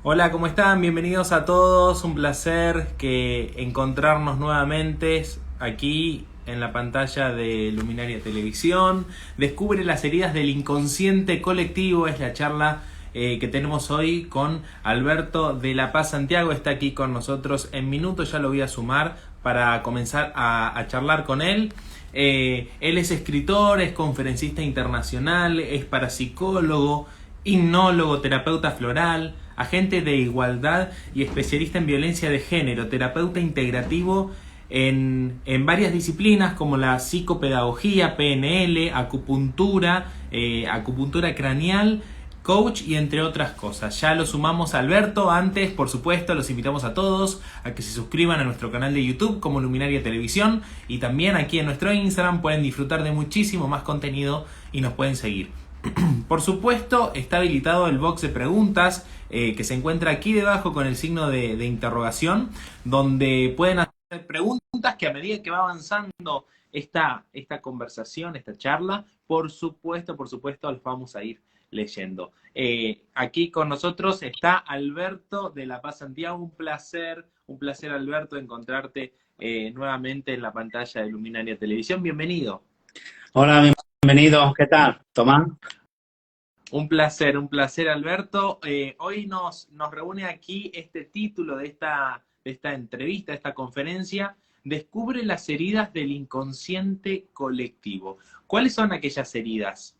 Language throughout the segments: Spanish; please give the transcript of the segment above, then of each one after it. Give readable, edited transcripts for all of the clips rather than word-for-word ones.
Hola, ¿cómo están? Bienvenidos a todos. Un placer que encontrarnos nuevamente aquí en la pantalla de Luminaria Televisión. Descubre las heridas del inconsciente colectivo. Es la charla que tenemos hoy con Alberto de la Paz Santiago. Está aquí con nosotros en minutos. Ya lo voy a sumar para comenzar a charlar con él. Él es escritor, es conferencista internacional, es parapsicólogo, hipnólogo, terapeuta floral, agente de igualdad y especialista en violencia de género, terapeuta integrativo en varias disciplinas como la psicopedagogía, PNL, acupuntura, acupuntura craneal, coach y entre otras cosas. Ya lo sumamos a Alberto. Antes, por supuesto, los invitamos a todos a que se suscriban a nuestro canal de YouTube como Luminaria Televisión, y también aquí en nuestro Instagram pueden disfrutar de muchísimo más contenido y nos pueden seguir. Por supuesto, está habilitado el box de preguntas que se encuentra aquí debajo con el signo de interrogación, donde pueden hacer preguntas que a medida que va avanzando esta conversación, esta charla, por supuesto, los vamos a ir leyendo. Aquí con nosotros está Alberto de la Paz Santiago. Un placer Alberto, encontrarte nuevamente en la pantalla de Luminaria Televisión. Bienvenido. Hola, bienvenido. ¿Qué tal, Tomás? Un placer Alberto. Hoy nos reúne aquí este título de esta entrevista, de esta conferencia: Descubre las heridas del inconsciente colectivo. ¿Cuáles son aquellas heridas?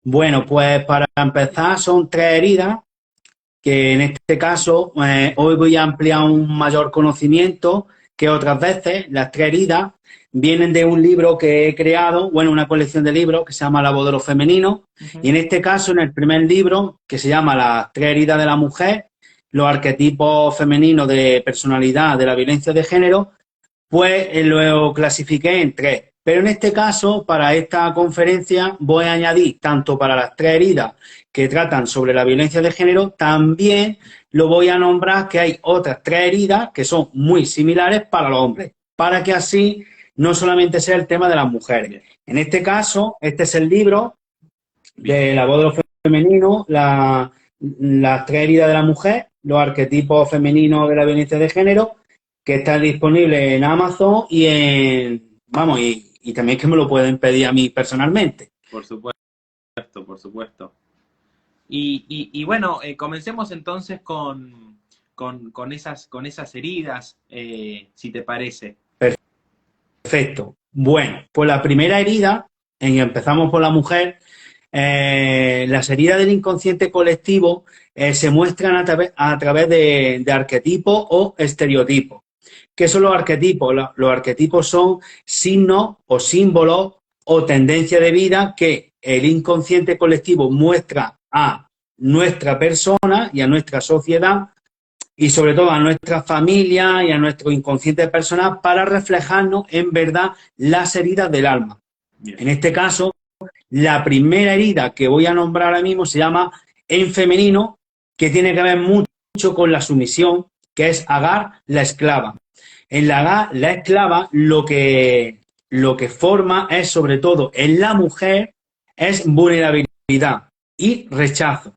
Bueno, pues para empezar son tres heridas que en este caso hoy voy a ampliar un mayor conocimiento que otras veces. Las tres heridas vienen de un libro que he creado, bueno, una colección de libros que se llama La voz de lo femenino, y en este caso, en el primer libro, que se llama Las tres heridas de la mujer, los arquetipos femeninos de personalidad de la violencia de género, pues lo clasifiqué en tres. Pero en este caso, para esta conferencia, voy a añadir, tanto para las tres heridas que tratan sobre la violencia de género, también lo voy a nombrar que hay otras tres heridas que son muy similares para los hombres, para que así no solamente sea el tema de las mujeres. En este caso, este es el libro de La voz de lo femenino, las tres heridas de la mujer, los arquetipos femeninos de la violencia de género, que está disponible en Amazon y también que me lo pueden pedir a mí personalmente. Por supuesto, por supuesto. Y bueno, comencemos entonces con esas heridas, si te parece. Perfecto. Bueno, pues la primera herida, empezamos por la mujer. Las heridas del inconsciente colectivo se muestran a través de arquetipos o estereotipos. ¿Qué son los arquetipos? Los arquetipos son signos o símbolos o tendencias de vida que el inconsciente colectivo muestra a nuestra persona y a nuestra sociedad, y sobre todo a nuestra familia y a nuestro inconsciente personal, para reflejarnos en verdad las heridas del alma. Bien. En este caso, la primera herida que voy a nombrar ahora mismo se llama en femenino, que tiene que ver mucho con la sumisión, que es Agar, la esclava. En la Agar, la esclava, lo que forma es, sobre todo en la mujer, es vulnerabilidad y rechazo.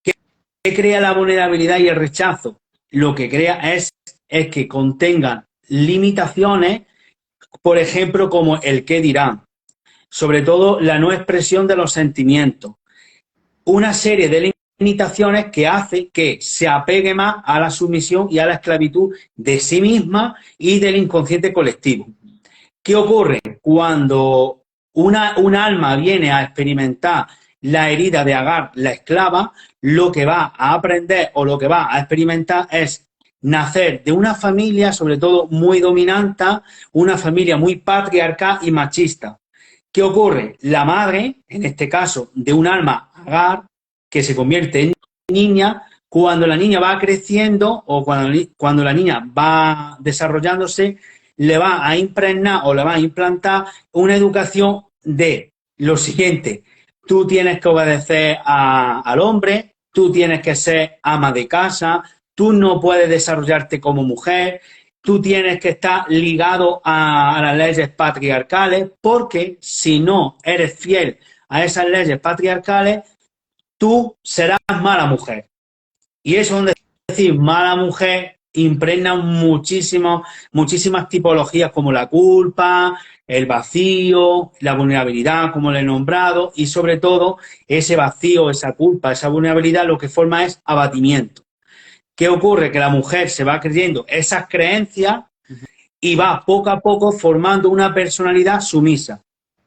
¿Qué crea la vulnerabilidad y el rechazo? Lo que crea es que contengan limitaciones, por ejemplo, como el qué dirán, sobre todo la no expresión de los sentimientos, una serie de limitaciones que hace que se apegue más a la sumisión y a la esclavitud de sí misma y del inconsciente colectivo. ¿Qué ocurre? Cuando un alma viene a experimentar la herida de Agar, la esclava, lo que va a aprender o lo que va a experimentar es nacer de una familia, sobre todo muy dominante, una familia muy patriarcal y machista. ¿Qué ocurre? La madre, en este caso de un alma Agar, que se convierte en niña, cuando la niña va creciendo o cuando la niña va desarrollándose, le va a impregnar o le va a implantar una educación de lo siguiente: tú tienes que obedecer al hombre, tú tienes que ser ama de casa, tú no puedes desarrollarte como mujer, tú tienes que estar ligado a las leyes patriarcales, porque si no eres fiel a esas leyes patriarcales, tú serás mala mujer. Y eso, donde decir mala mujer, impregna muchísimas tipologías como la culpa, el vacío, la vulnerabilidad, como le he nombrado, y sobre todo ese vacío, esa culpa, esa vulnerabilidad, lo que forma es abatimiento. ¿Qué ocurre? Que la mujer se va creyendo esas creencias y va poco a poco formando una personalidad sumisa.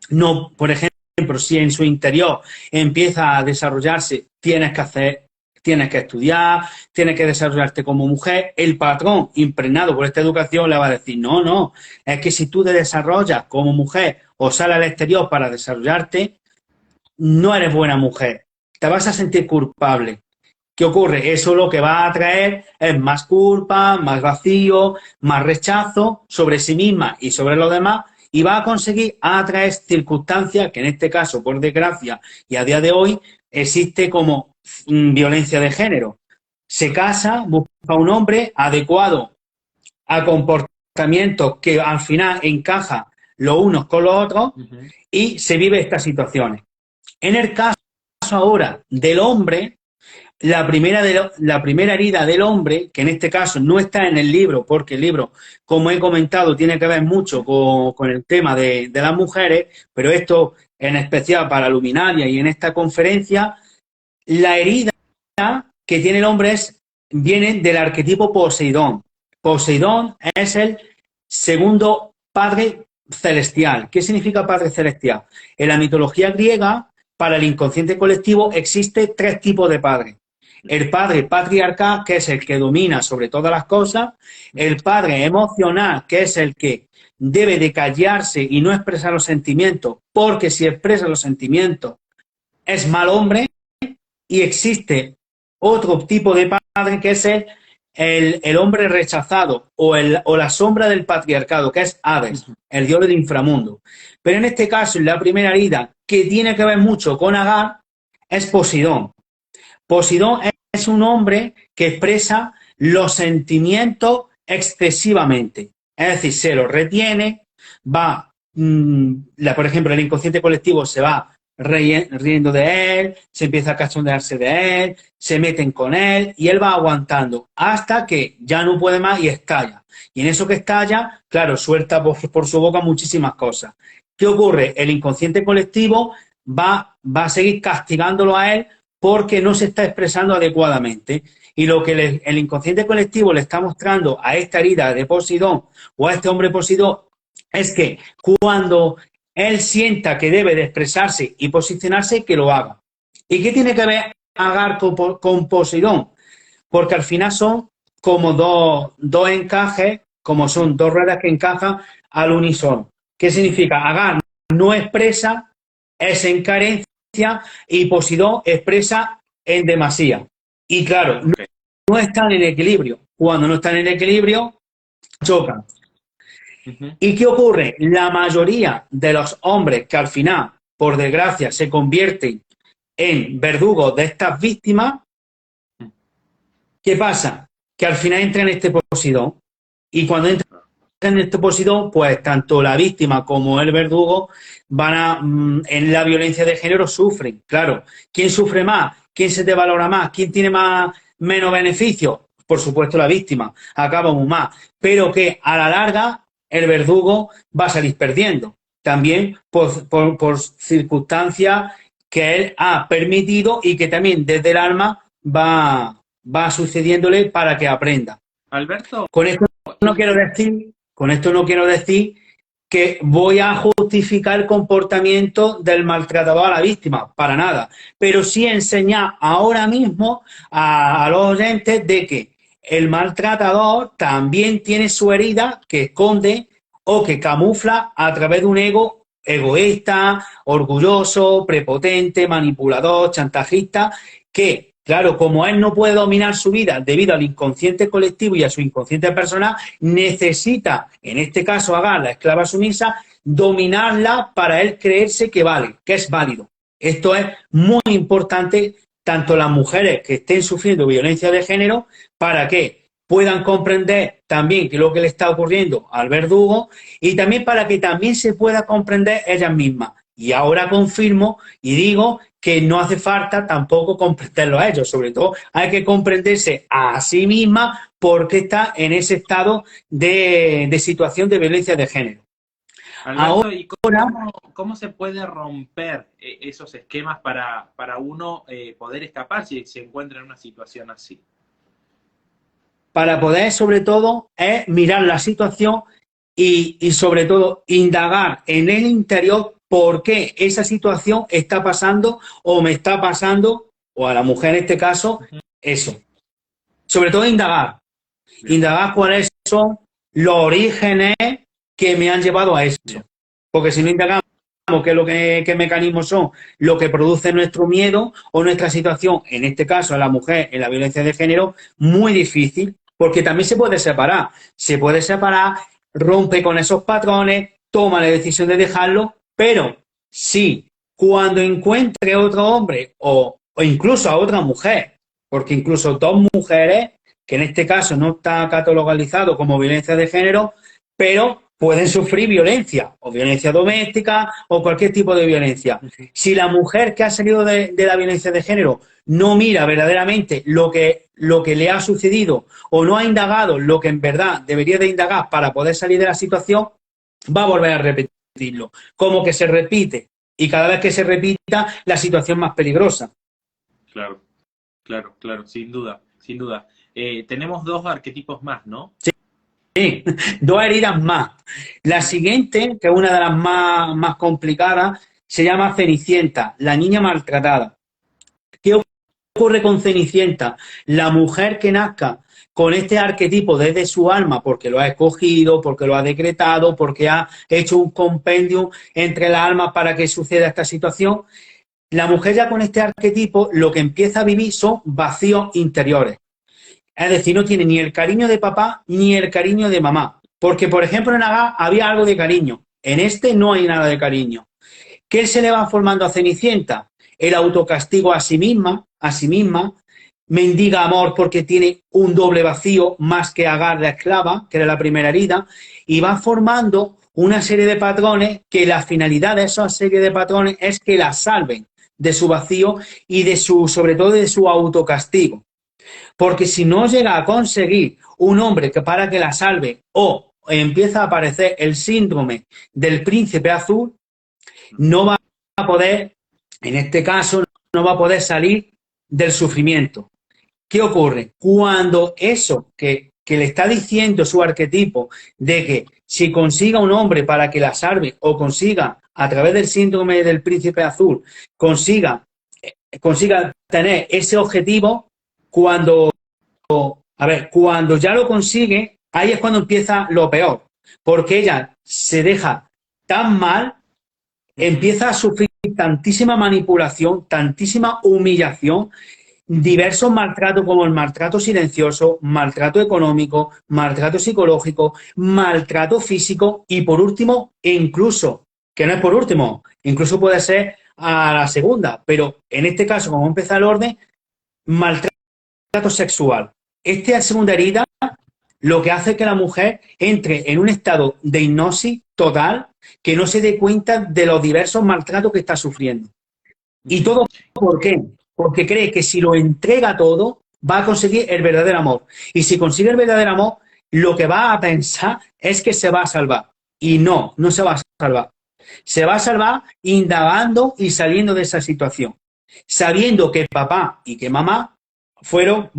No, por ejemplo, si en su interior empieza a desarrollarse, tienes que estudiar, tienes que desarrollarte como mujer, el patrón impregnado por esta educación le va a decir, no, es que si tú te desarrollas como mujer o sales al exterior para desarrollarte, no eres buena mujer, te vas a sentir culpable. ¿Qué ocurre? Eso lo que va a traer es más culpa, más vacío, más rechazo sobre sí misma y sobre los demás, y va a conseguir atraer circunstancias que en este caso, por desgracia, y a día de hoy, existe como violencia de género. Se casa, busca un hombre adecuado a comportamientos que al final encaja los unos con los otros y se vive estas situaciones. En el caso ahora del hombre, la primera herida del hombre, que en este caso no está en el libro, porque el libro, como he comentado, tiene que ver mucho con el tema de las mujeres, pero esto en especial para Luminaria y en esta conferencia, la herida que tiene el hombre viene del arquetipo Poseidón. Poseidón es el segundo padre celestial. ¿Qué significa padre celestial? En la mitología griega, para el inconsciente colectivo, existe tres tipos de padres. El padre patriarcal, que es el que domina sobre todas las cosas, el padre emocional, que es el que debe de callarse y no expresar los sentimientos, porque si expresa los sentimientos es mal hombre, y existe otro tipo de padre que es el hombre rechazado o la sombra del patriarcado, que es Hades, el dios del inframundo. Pero en este caso, en la primera herida, que tiene que ver mucho con Agar, es Poseidón. Poseidón es un hombre que expresa los sentimientos excesivamente. Es decir, se los retiene, por ejemplo, el inconsciente colectivo se va riendo de él, se empieza a cachondearse de él, se meten con él y él va aguantando hasta que ya no puede más y estalla. Y en eso que estalla, claro, suelta por su boca muchísimas cosas. ¿Qué ocurre? El inconsciente colectivo va a seguir castigándolo a él porque no se está expresando adecuadamente. Y lo que el inconsciente colectivo le está mostrando a esta herida de Poseidón o a este hombre Poseidón es que cuando él sienta que debe de expresarse y posicionarse, que lo haga. ¿Y qué tiene que ver Agar con Poseidón? Porque al final son como dos encajes, como son dos ruedas que encajan al unísono. ¿Qué significa? Agar no expresa, es en carencia, y Poseidón expresa en demasía. Y claro, no están en equilibrio. Cuando no están en equilibrio, chocan. ¿Y qué ocurre? La mayoría de los hombres que al final, por desgracia, se convierten en verdugos de estas víctimas, ¿qué pasa? Que al final entran en este Poseidón. Y cuando entran en este Poseidón, pues tanto la víctima como el verdugo en la violencia de género sufren. Claro, ¿quién sufre más? ¿Quién se te valora más? ¿Quién tiene menos beneficios? Por supuesto, la víctima. Acaba muy más. Pero que a la larga el verdugo va a salir perdiendo. También por circunstancias que él ha permitido y que también desde el alma va sucediéndole para que aprenda. Alberto. Con esto no quiero decir que voy a justificar el comportamiento del maltratador a la víctima, para nada. Pero sí enseñar ahora mismo a los oyentes de que el maltratador también tiene su herida que esconde o que camufla a través de un ego egoísta, orgulloso, prepotente, manipulador, chantajista, que, claro, como él no puede dominar su vida debido al inconsciente colectivo y a su inconsciente personal, necesita, en este caso Agar, la esclava sumisa, dominarla para él creerse que vale, que es válido. Esto es muy importante, tanto las mujeres que estén sufriendo violencia de género, para que puedan comprender también qué es lo que le está ocurriendo al verdugo y también para que también se pueda comprender ellas mismas. Y ahora confirmo y digo que no hace falta tampoco comprenderlo a ellos, sobre todo hay que comprenderse a sí misma porque está en ese estado de situación de violencia de género. Alberto, ¿y Ahora, cómo se puede romper esos esquemas para uno poder escapar si se encuentra en una situación así? para poder, sobre todo, es mirar la situación y sobre todo, indagar en el interior por qué esa situación está pasando o me está pasando, o a la mujer en este caso, eso. Sobre todo, indagar. Bien, Indagar cuáles son los orígenes que me han llevado a eso. bien. Porque si no indagamos qué mecanismos son lo que produce nuestro miedo o nuestra situación, en este caso a la mujer en la violencia de género, muy difícil, porque también se puede separar. Se puede separar, rompe con esos patrones, toma la decisión de dejarlo, pero si cuando encuentre otro hombre o incluso a otra mujer, porque incluso dos mujeres, que en este caso no está catalogado como violencia de género, pero pueden sufrir violencia, o violencia doméstica, o cualquier tipo de violencia. Si la mujer que ha salido de la violencia de género no mira verdaderamente lo que le ha sucedido o no ha indagado lo que en verdad debería de indagar para poder salir de la situación, va a volver a repetirlo. Como que se repite. Y cada vez que se repita, la situación más peligrosa. Claro, claro, claro, sin duda, sin duda. Tenemos dos arquetipos más, ¿no? Sí, dos heridas más. La siguiente, que es una de las más complicadas, se llama Cenicienta, la niña maltratada. ¿Qué ocurre con Cenicienta? La mujer que nazca con este arquetipo desde su alma, porque lo ha escogido, porque lo ha decretado, porque ha hecho un compendium entre las almas para que suceda esta situación, la mujer ya con este arquetipo lo que empieza a vivir son vacíos interiores. Es decir, no tiene ni el cariño de papá ni el cariño de mamá. Porque, por ejemplo, en Agá había algo de cariño. En este no hay nada de cariño. ¿Qué se le va formando a Cenicienta? El autocastigo a sí misma, mendiga amor porque tiene un doble vacío más que Agar la esclava, que era la primera herida, y va formando una serie de patrones que la finalidad de esa serie de patrones es que la salven de su vacío y sobre todo de su autocastigo. Porque si no llega a conseguir un hombre que para que la salve o empieza a aparecer el síndrome del príncipe azul, no va a poder, en este caso, no va a poder salir del sufrimiento. ¿Qué ocurre? Cuando eso que le está diciendo su arquetipo de que si consiga un hombre para que la salve o consiga, a través del síndrome del príncipe azul, consiga tener ese objetivo, cuando ya lo consigue, ahí es cuando empieza lo peor, porque ella se deja tan mal, empieza a sufrir tantísima manipulación, tantísima humillación, diversos maltratos como el maltrato silencioso, maltrato económico, maltrato psicológico, maltrato físico y por último, incluso, que no es por último, incluso puede ser a la segunda, pero en este caso, como empieza el orden, maltrato sexual. Esta segunda herida lo que hace que la mujer entre en un estado de hipnosis total, que no se dé cuenta de los diversos maltratos que está sufriendo. ¿Y todo por qué? Porque cree que si lo entrega todo, va a conseguir el verdadero amor. Y si consigue el verdadero amor, lo que va a pensar es que se va a salvar. Y no se va a salvar. Se va a salvar indagando y saliendo de esa situación. Sabiendo que papá y que mamá fueron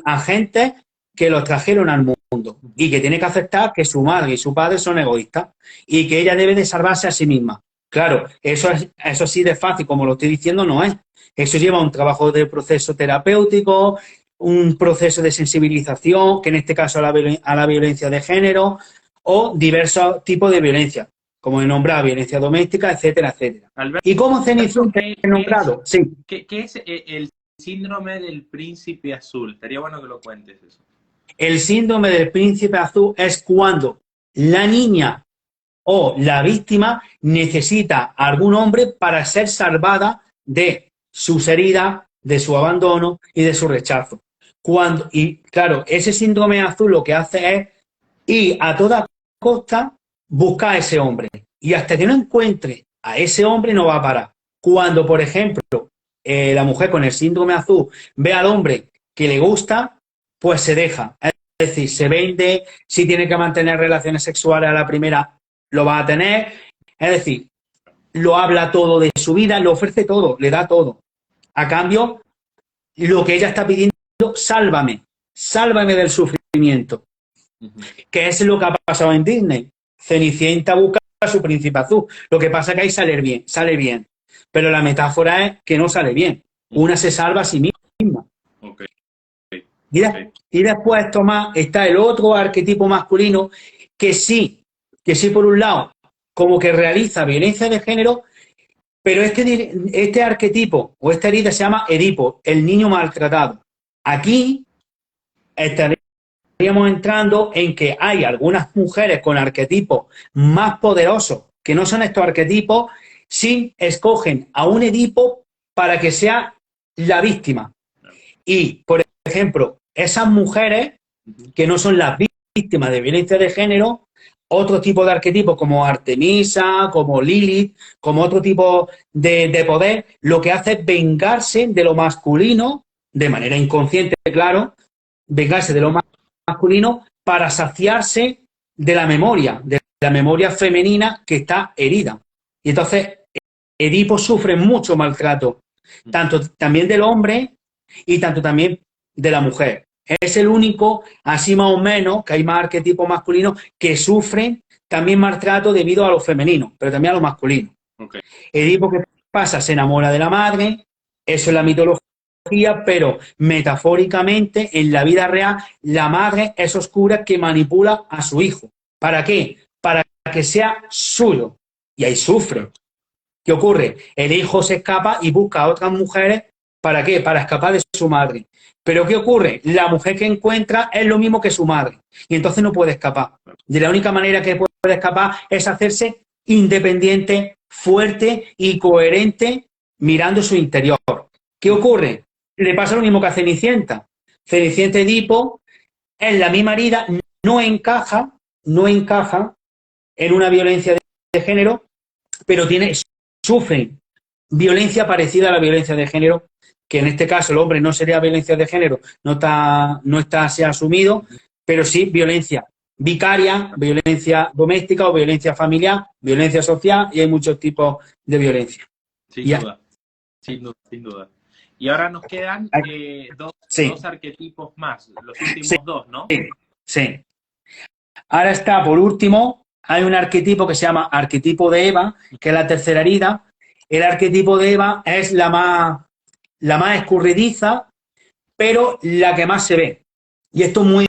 agentes que los trajeron al mundo y que tiene que aceptar que su madre y su padre son egoístas y que ella debe de salvarse a sí misma. Claro, eso así de fácil, como lo estoy diciendo, no es. Eso lleva un trabajo de proceso terapéutico, un proceso de sensibilización, que en este caso a la violencia de género, o diversos tipos de violencia, como he nombrado, violencia doméstica, etcétera, etcétera. Alberto, ¿Y cómo Cenicienta he nombrado? Sí. ¿Qué es el síndrome del príncipe azul? Estaría bueno que lo cuentes eso. El síndrome del príncipe azul es cuando la niña o la víctima necesita a algún hombre para ser salvada de sus heridas, de su abandono y de su rechazo. Y claro, ese síndrome azul lo que hace es ir a toda costa buscar a ese hombre. Y hasta que no encuentre a ese hombre no va a parar. Cuando, por ejemplo, la mujer con el síndrome azul ve al hombre que le gusta, pues se deja. Es decir, se vende, si tiene que mantener relaciones sexuales a la primera, lo va a tener. Es decir, lo habla todo de su vida, le ofrece todo, le da todo. A cambio, lo que ella está pidiendo, sálvame, sálvame del sufrimiento. Que es lo que ha pasado en Disney. Cenicienta busca a su príncipe azul. Lo que pasa es que ahí sale bien. Pero la metáfora es que no sale bien. Una se salva a sí misma. Okay. Y después, Tomás, está el otro arquetipo masculino que sí, por un lado, como que realiza violencia de género, pero este arquetipo o esta herida se llama Edipo, el niño maltratado. Aquí estaríamos entrando en que hay algunas mujeres con arquetipos más poderosos, que no son estos arquetipos, sí escogen a un Edipo para que sea la víctima. Y, por ejemplo, esas mujeres que no son las víctimas de violencia de género, otro tipo de arquetipos como Artemisa, como Lilith, como otro tipo de poder, lo que hace es vengarse de lo masculino, de manera inconsciente, claro, vengarse de lo masculino para saciarse de la memoria femenina que está herida. Y entonces, Edipo sufre mucho maltrato, tanto también del hombre y tanto también de la mujer. Es el único, así más o menos, que hay más arquetipos masculinos que sufren también maltrato debido a lo femenino, pero también a lo masculino. Okay. Edipo, ¿qué pasa? Se enamora de la madre, eso es la mitología, pero metafóricamente, en la vida real, la madre es oscura que manipula a su hijo. ¿Para qué? Para que sea suyo. Y ahí sufre. ¿Qué ocurre? El hijo se escapa y busca a otras mujeres. ¿Para qué? Para escapar de su madre. ¿Pero qué ocurre? La mujer que encuentra es lo mismo que su madre. Y entonces no puede escapar. De la única manera que puede escapar es hacerse independiente, fuerte y coherente mirando su interior. ¿Qué ocurre? Le pasa lo mismo que a Cenicienta. Cenicienta Edipo, en la misma herida, no encaja en una violencia de género, pero sufren violencia parecida a la violencia de género, que en este caso el hombre no sería violencia de género, no está así asumido, pero sí violencia vicaria, violencia doméstica o violencia familiar, violencia social, y hay muchos tipos de violencia. Sin duda. Y ahora nos quedan dos arquetipos más, los últimos dos, ¿no? Sí. Ahora está, por último, hay un arquetipo que se llama arquetipo de Eva, que es la tercera herida. El arquetipo de Eva es la más escurridiza, pero la que más se ve. Y esto es muy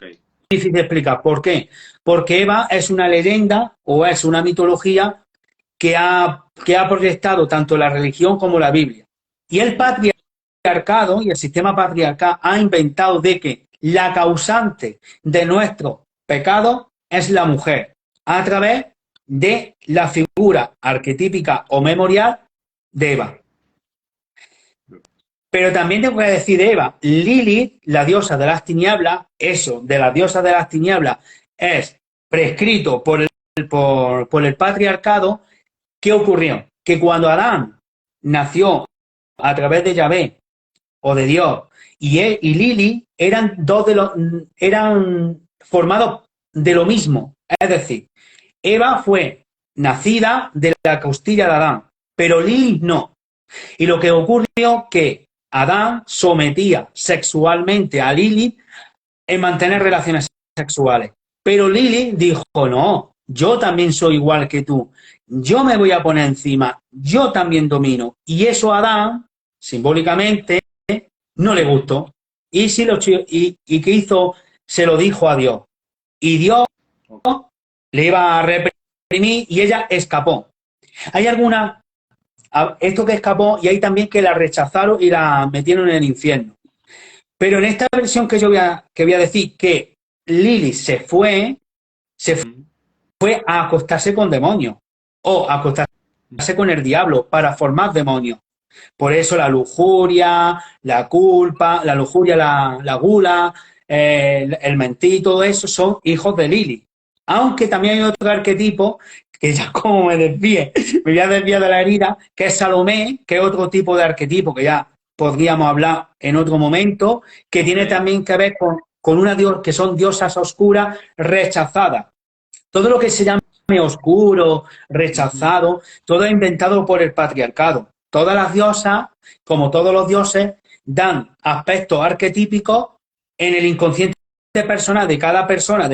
difícil de explicar. ¿Por qué? Porque Eva es una leyenda o es una mitología que ha proyectado tanto la religión como la Biblia. Y el patriarcado y el sistema patriarcal ha inventado de que la causante de nuestros pecados es la mujer, a través de la figura arquetípica o memorial de Eva. Pero también tengo que decir de Eva, Lilith, la diosa de las tinieblas, eso de la diosa de las tinieblas es prescrito por el patriarcado. ¿Qué ocurrió? Que cuando Adán nació a través de Yahvé o de Dios y Lilith eran formados de lo mismo. Es decir, Eva fue nacida de la costilla de Adán, pero Lilith no. Y lo que ocurrió que Adán sometía sexualmente a Lilith en mantener relaciones sexuales. Pero Lilith dijo, no, yo también soy igual que tú. Yo me voy a poner encima, yo también domino. Y eso a Adán, simbólicamente, no le gustó. ¿Y qué hizo? Se lo dijo a Dios. Y Dios le iba a reprimir y ella escapó. Hay esto que escapó, y hay también que la rechazaron y la metieron en el infierno. Pero en esta versión que voy a decir, que Lilith se fue a acostarse con demonios o a acostarse con el diablo para formar demonios. Por eso la lujuria, la culpa, la lujuria, la gula, el mentir, todo eso son hijos de Lilith. Aunque también hay otro arquetipo que ya como me desvíe, me voy a desviar de la herida, que es Salomé, que es otro tipo de arquetipo que ya podríamos hablar en otro momento, que tiene también que ver con una que son diosas oscuras rechazadas. Todo lo que se llame oscuro, rechazado, todo es inventado por el patriarcado. Todas las diosas, como todos los dioses, dan aspectos arquetípicos en el inconsciente personal, de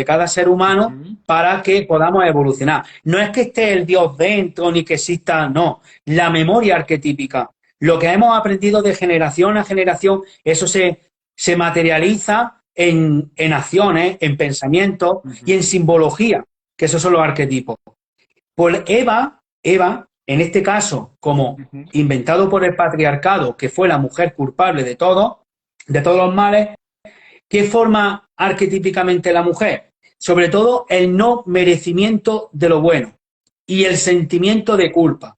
cada ser humano, para que podamos evolucionar. No es que esté el dios dentro, ni que exista, no. La memoria arquetípica, lo que hemos aprendido de generación a generación, eso se materializa en acciones, en pensamientos y en simbología, que esos son los arquetipos. Pues Eva, en este caso, como inventado por el patriarcado, que fue la mujer culpable de todos los males, ¿qué forma arquetípicamente la mujer? Sobre todo el no merecimiento de lo bueno y el sentimiento de culpa.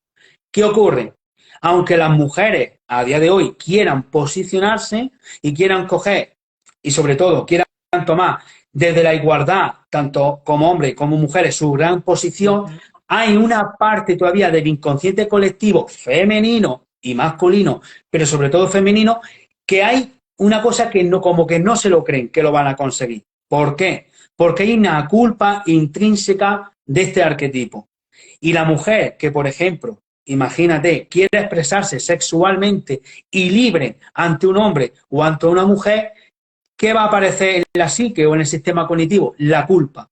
¿Qué ocurre? Aunque las mujeres a día de hoy quieran posicionarse y quieran coger, y sobre todo quieran tomar desde la igualdad, tanto como hombres como mujeres, su gran posición, hay una parte todavía del inconsciente colectivo femenino y masculino, pero sobre todo femenino, que hay una cosa que no, como que no se lo creen que lo van a conseguir. ¿Por qué? Porque hay una culpa intrínseca de este arquetipo. Y la mujer que, por ejemplo, imagínate, quiere expresarse sexualmente y libre ante un hombre o ante una mujer, ¿qué va a aparecer en la psique o en el sistema cognitivo? La culpa.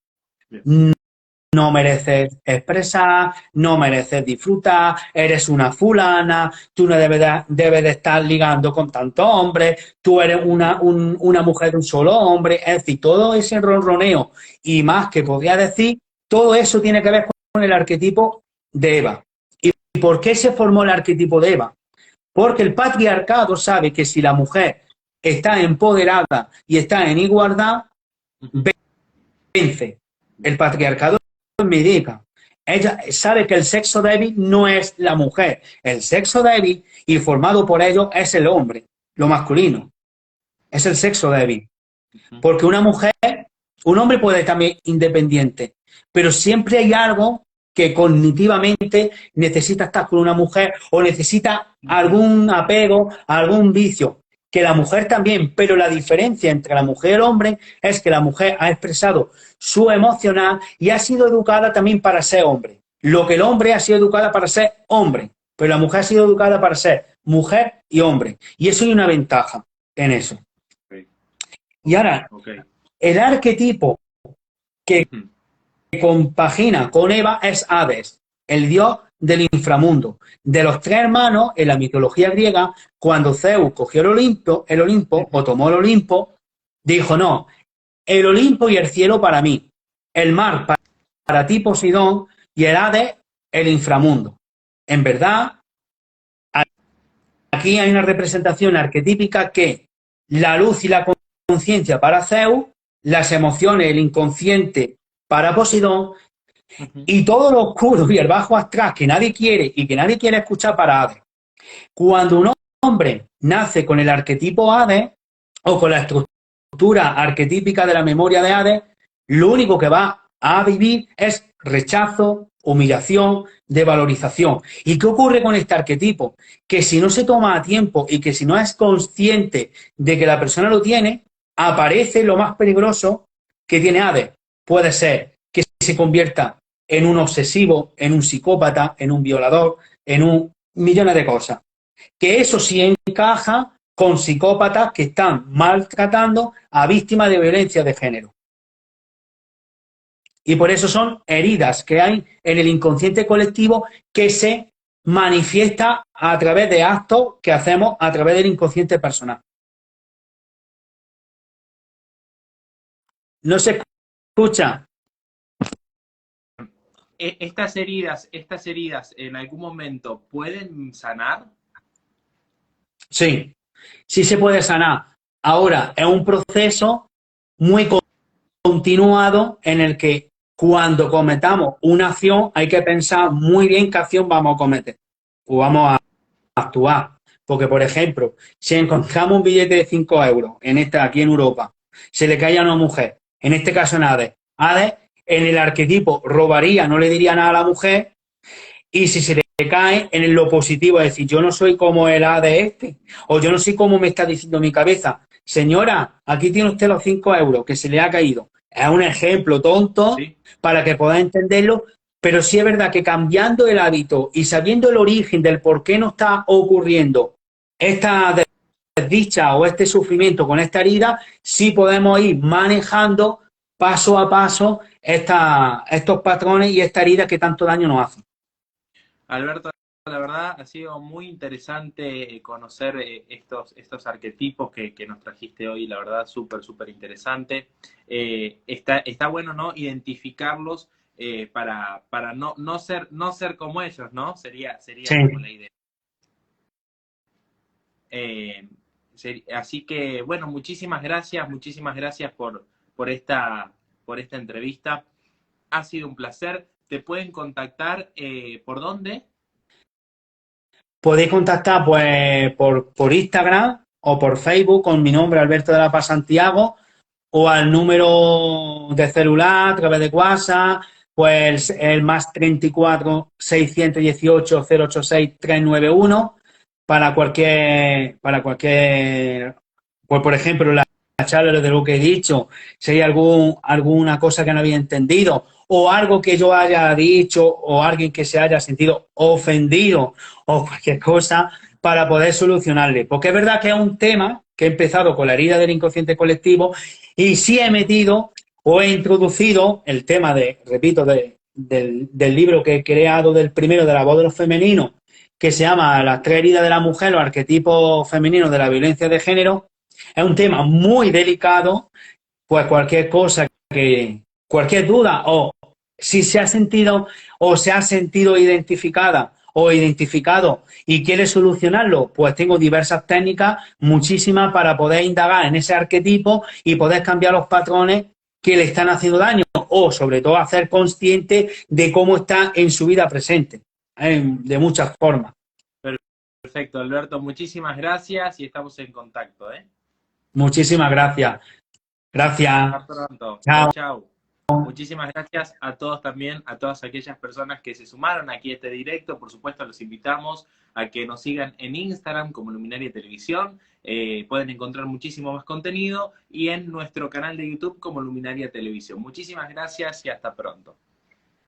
No mereces expresar, no mereces disfrutar, eres una fulana, tú no debes de estar ligando con tantos hombres, tú eres una mujer de un solo hombre, es decir, todo ese ronroneo y más que podría decir, todo eso tiene que ver con el arquetipo de Eva. ¿Y por qué se formó el arquetipo de Eva? Porque el patriarcado sabe que si la mujer está empoderada y está en igualdad, vence. El patriarcado medica. Ella sabe que el sexo débil no es la mujer. El sexo débil, y formado por ello, es el hombre, lo masculino. Es el sexo débil. Porque una mujer, un hombre puede estar también independiente, pero siempre hay algo que cognitivamente necesita estar con una mujer o necesita algún apego, algún vicio. Que la mujer también, pero la diferencia entre la mujer y el hombre es que la mujer ha expresado su emocional y ha sido educada también para ser hombre. Lo que el hombre ha sido educada para ser hombre, pero la mujer ha sido educada para ser mujer y hombre. Y eso hay una ventaja en eso. Y ahora, el arquetipo que compagina con Eva es Hades, el dios del inframundo. De los tres hermanos, en la mitología griega, cuando Zeus cogió el Olimpo, o tomó el Olimpo, dijo, no, el Olimpo y el cielo para mí, el mar para ti, Poseidón, y el Hades, el inframundo. En verdad, aquí hay una representación arquetípica que la luz y la conciencia para Zeus, las emociones, el inconsciente para Poseidón, y todo lo oscuro y el bajo astral que nadie quiere y que nadie quiere escuchar para Hades. Cuando un hombre nace con el arquetipo Hades o con la estructura arquetípica de la memoria de Hades, lo único que va a vivir es rechazo, humillación, devalorización. ¿Y qué ocurre con este arquetipo? Que si no se toma a tiempo y que si no es consciente de que la persona lo tiene, aparece lo más peligroso que tiene Hades. Puede ser que se convierta en un obsesivo, en un psicópata, en un violador, en un millón de cosas. Que eso sí encaja con psicópatas que están maltratando a víctimas de violencia de género. Y por eso son heridas que hay en el inconsciente colectivo que se manifiesta a través de actos que hacemos a través del inconsciente personal. ¿No se escucha? ¿Estas heridas en algún momento pueden sanar? Sí, sí se puede sanar. Ahora, es un proceso muy continuado en el que cuando cometamos una acción hay que pensar muy bien qué acción vamos a cometer o vamos a actuar. Porque, por ejemplo, si encontramos un billete de 5 euros aquí en Europa, se le cae a una mujer, en este caso en Hades en el arquetipo robaría, no le diría nada a la mujer, y si se le cae en lo positivo, es decir, yo no soy como el A de este, o yo no soy como me está diciendo mi cabeza. Señora, aquí tiene usted los 5 euros que se le ha caído. Es un ejemplo tonto Sí. para que pueda entenderlo, pero sí es verdad que cambiando el hábito y sabiendo el origen del por qué no está ocurriendo esta desdicha o este sufrimiento con esta herida, sí podemos ir manejando paso a paso estos patrones y esta herida que tanto daño nos hacen. Alberto, la verdad ha sido muy interesante conocer estos arquetipos que nos trajiste hoy, la verdad súper, súper interesante. Está bueno, ¿no? Identificarlos para no ser como ellos, ¿no? Sería Sí. como la idea. Eh, Así que, bueno, muchísimas gracias por esta entrevista. Ha sido un placer. ¿Te pueden contactar por dónde? Podéis contactar pues por Instagram o por Facebook con mi nombre, Alberto de la Paz Santiago, o al número de celular a través de WhatsApp, pues el más 34 618 086 391 pues por ejemplo, la charla de lo que he dicho, si hay alguna cosa que no había entendido o algo que yo haya dicho o alguien que se haya sentido ofendido o cualquier cosa para poder solucionarle. Porque es verdad que es un tema que he empezado con la herida del inconsciente colectivo y sí he metido o he introducido el tema del libro que he creado del primero de la voz de los femeninos, que se llama Las 3 heridas de la mujer, los arquetipos femeninos de la violencia de género. Es un tema muy delicado, pues cualquier duda o si se ha sentido o se ha sentido identificada o identificado y quiere solucionarlo, pues tengo diversas técnicas, muchísimas, para poder indagar en ese arquetipo y poder cambiar los patrones que le están haciendo daño o sobre todo hacer consciente de cómo está en su vida presente, de muchas formas. Perfecto, Alberto. Muchísimas gracias y estamos en contacto, ¿eh? Muchísimas gracias. Gracias. Hasta pronto. Chau, Chao. chau. Muchísimas gracias a todos también, a todas aquellas personas que se sumaron aquí a este directo. Por supuesto, los invitamos a que nos sigan en Instagram como Luminaria Televisión. Pueden encontrar muchísimo más contenido y en nuestro canal de YouTube como Luminaria Televisión. Muchísimas gracias y hasta pronto.